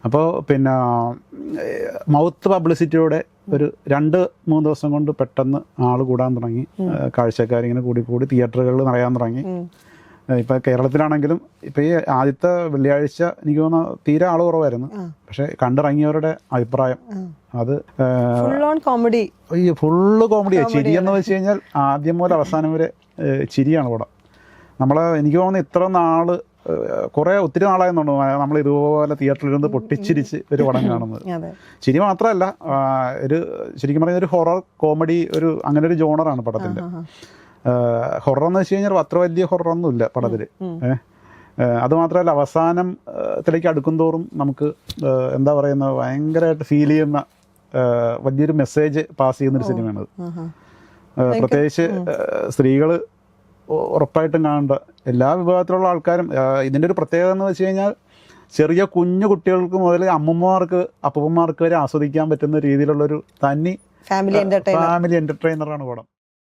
അപ്പോൾ പിന്നെ മൗത്ത് പബ്ലിസിറ്റിയോടെ ഒരു 2-3 ദിവസം കൊണ്ട് പെട്ടെന്ന് ആൾ കൂടാൻ തുടങ്ങി. കാഴ്ചക്കാരിങ്ങനെ കൂടി തിയേറ്ററുകളിൽ നിറയാൻ തുടങ്ങി. ഇപ്പോൾ കേരളത്തിലാണെങ്കിലും ഇപ്പോൾ ഈ ആദ്യത്തെ വെള്ളിയാഴ്ച എനിക്ക് തോന്നുന്നു തീരെ ആൾ കുറവായിരുന്നു. പക്ഷെ കണ്ടിറങ്ങിയവരുടെ അഭിപ്രായം അത് കോമഡി, ഫുള്ള് കോമഡിയാണ്. ചിരി എന്ന് വെച്ച് കഴിഞ്ഞാൽ ആദ്യം മുതൽ അവസാനം വരെ ചിരിയാണ് പടം. എനിക്ക് തോന്നുന്നു ഇത്ര നാള് ഒത്തിരി നാളായെന്നുണ്ട് നമ്മൾ ഇതുപോലെ തിയേറ്ററിലിരുന്ന് പൊട്ടിച്ചിരിച്ച് ഒരു പടം കാണുന്നത്. ചിരി മാത്രമല്ല, ശരിക്കും പറഞ്ഞ ഒരു ഹൊറർ കോമഡി അങ്ങനെ ഒരു ജോണറാണ് പടത്തിൻ്റെ. ഹൊറർ എന്ന് വെച്ച് കഴിഞ്ഞാൽ അത്ര വലിയ ഹൊററൊന്നുമില്ല പടത്തിൽ. അതുമാത്രമല്ല, അവസാനത്തിലേക്ക് അടുക്കും തോറും നമുക്ക് എന്താ പറയുന്നത്, ഭയങ്കരമായിട്ട് ഫീൽ ചെയ്യുന്ന വലിയൊരു മെസ്സേജ് പാസ് ചെയ്യുന്നൊരു സിനിമയാണത്. പ്രത്യേകിച്ച് സ്ത്രീകൾ ഉറപ്പായിട്ടും കാണേണ്ട എല്ലാ വിഭാഗത്തിലുള്ള ആൾക്കാരും. ഇതിൻ്റെ ഒരു പ്രത്യേകത എന്ന് വെച്ച് കഴിഞ്ഞാൽ ചെറിയ കുഞ്ഞു കുട്ടികൾക്ക് മുതൽ അമ്മൂമ്മമാർക്ക് അപ്പൂപ്പന്മാർക്ക് വരെ ആസ്വദിക്കാൻ പറ്റുന്ന രീതിയിലുള്ളൊരു തനി ഫാമിലി എൻ്റർടൈനറാണ് പടം.